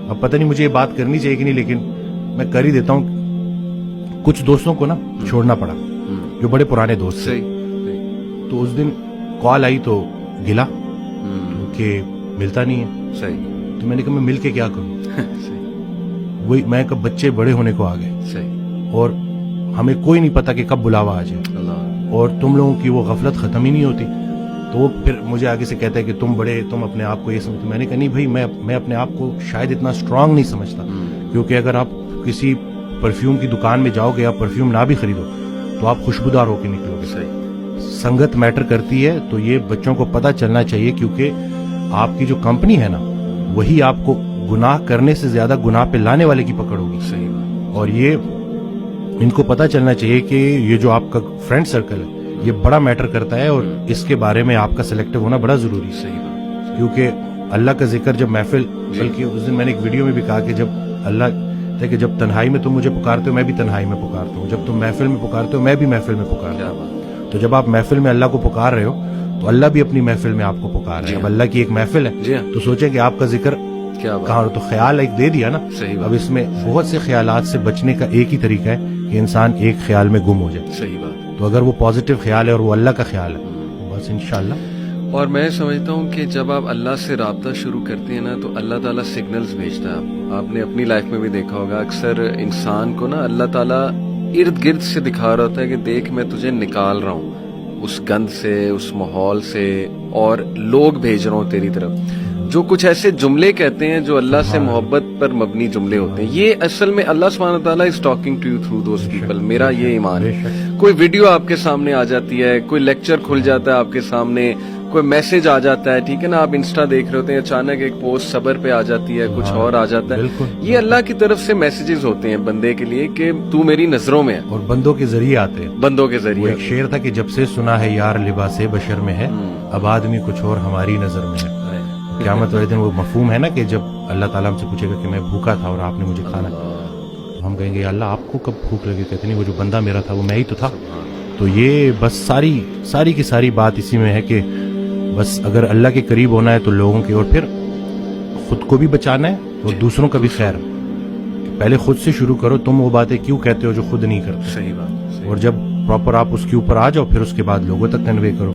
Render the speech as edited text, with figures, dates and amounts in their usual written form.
اب پتہ نہیں مجھے یہ بات کرنی چاہیے کہ نہیں، لیکن میں کر ہی دیتا ہوں. کچھ دوستوں کو نا چھوڑنا پڑا جو بڑے پرانے دوست تھے. تو اس دن کال آئی تو گلا کہ ملتا نہیں ہے. تو میں نے کہا میں مل کے کیا کروں. وہی میں کب بچے بڑے ہونے کو آ گئے اور ہمیں کوئی نہیں پتا کہ کب بلاوا آ جائے، اور تم لوگوں کی وہ غفلت ختم ہی نہیں ہوتی. تو وہ پھر مجھے آگے سے کہتا ہے کہ تم بڑے، تم اپنے آپ کو یہ سمجھتے. میں نے کہا نہیں بھائی، میں اپنے آپ کو شاید اتنا اسٹرانگ نہیں سمجھتا، کیونکہ اگر آپ کسی پرفیوم کی دکان میں جاؤ گے، آپ پرفیوم نہ بھی خریدو تو آپ خوشبودار ہو کے نکلو گے. سنگت میٹر کرتی ہے. تو یہ بچوں کو پتہ چلنا چاہیے، کیونکہ آپ کی جو کمپنی ہے نا وہی آپ کو گناہ کرنے سے زیادہ گناہ پہ لانے والے کی پکڑ ہوگی. اور یہ ان کو پتہ چلنا چاہیے کہ یہ جو آپ کا فرینڈ سرکل ہے یہ بڑا میٹر کرتا ہے، اور اس کے بارے میں آپ کا سلیکٹو ہونا بڑا ضروری ہے. کیونکہ اللہ کا ذکر جب محفل، بلکہ اس دن میں نے ایک ویڈیو میں بھی کہا کہ جب اللہ کہ جب تنہائی میں تم مجھے پکارتے ہو میں بھی تنہائی میں پکارتا ہوں، جب تم محفل میں پکارتے ہو میں بھی محفل میں پکارتا ہوں. تو جب آپ محفل میں اللہ کو پکار رہے ہو تو اللہ بھی اپنی محفل میں آپ کو پکار رہے ہیں. اب اللہ کی ایک محفل ہے تو سوچیں کہ آپ کا ذکر کہاں. تو خیال ایک دے دیا نا. اب اس میں بہت سے خیالات سے بچنے کا ایک ہی طریقہ ہے کہ انسان ایک خیال میں گم ہو جائے. تو اگر وہ پازیٹیو خیال ہے اور وہ اللہ کا خیال ہے، بس انشاءاللہ. اور میں سمجھتا ہوں کہ جب آپ اللہ سے رابطہ شروع کرتے ہیں نا تو اللہ تعالیٰ سگنلز بھیجتا ہے. آپ نے اپنی لائف میں بھی دیکھا ہوگا، اکثر انسان کو نا اللہ تعالیٰ ارد گرد سے دکھا رہا ہوتا ہے کہ دیکھ میں تجھے نکال رہا ہوں اس گند سے، اس ماحول سے، اور لوگ بھیج رہا ہوں تیری طرف جو کچھ ایسے جملے کہتے ہیں جو اللہ سے محبت پر مبنی جملے ہوتے ہیں. یہ اصل میں اللہ سبحانہ وتعالیٰ is talking to you through those people. میرا یہ ایمان ہے. کوئی ویڈیو آپ کے سامنے آ جاتی ہے، کوئی لیکچر کھل جاتا ہے آپ کے سامنے، کوئی میسج آ جاتا ہے، ٹھیک ہے نا، آپ انسٹا دیکھ رہے ہوتے ہیں، اچانک ایک پوسٹ صبر پہ آ جاتی ہے، کچھ اور آ جاتا ہے. یہ اللہ کی طرف سے میسیجز ہوتے ہیں بندے کے لیے کہ تو میری نظروں میں ہے، اور بندوں کے ذریعے آتے ہیں. بندوں کے ذریعے. ایک شعر تھا کہ جب سے سنا ہے یار لباس بشر میں ہے، اب آدمی کچھ اور ہماری نظر میں ہے. قیامت والے دن وہ مفہوم ہے نا کہ جب اللہ تعالیٰ ہم سے پوچھے گا کہ میں بھوکا تھا اور آپ نے مجھے کھانا، تو ہم کہیں گے یا اللہ آپ کو کب بھوک لگی؟ کہتے نہیں وہ جو بندہ میرا تھا وہ میں ہی تو تھا. تو یہ بس ساری کی ساری بات اسی میں ہے کہ بس اگر اللہ کے قریب ہونا ہے تو لوگوں کے، اور پھر خود کو بھی بچانا ہے اور دوسروں کا بھی خیر. پہلے خود سے شروع کرو. تم وہ باتیں کیوں کہتے ہو جو خود نہیں کرتے؟ صحیح بات. اور جب پراپر آپ اس کے اوپر آ جاؤ پھر اس کے بعد لوگوں تک کنوے کرو.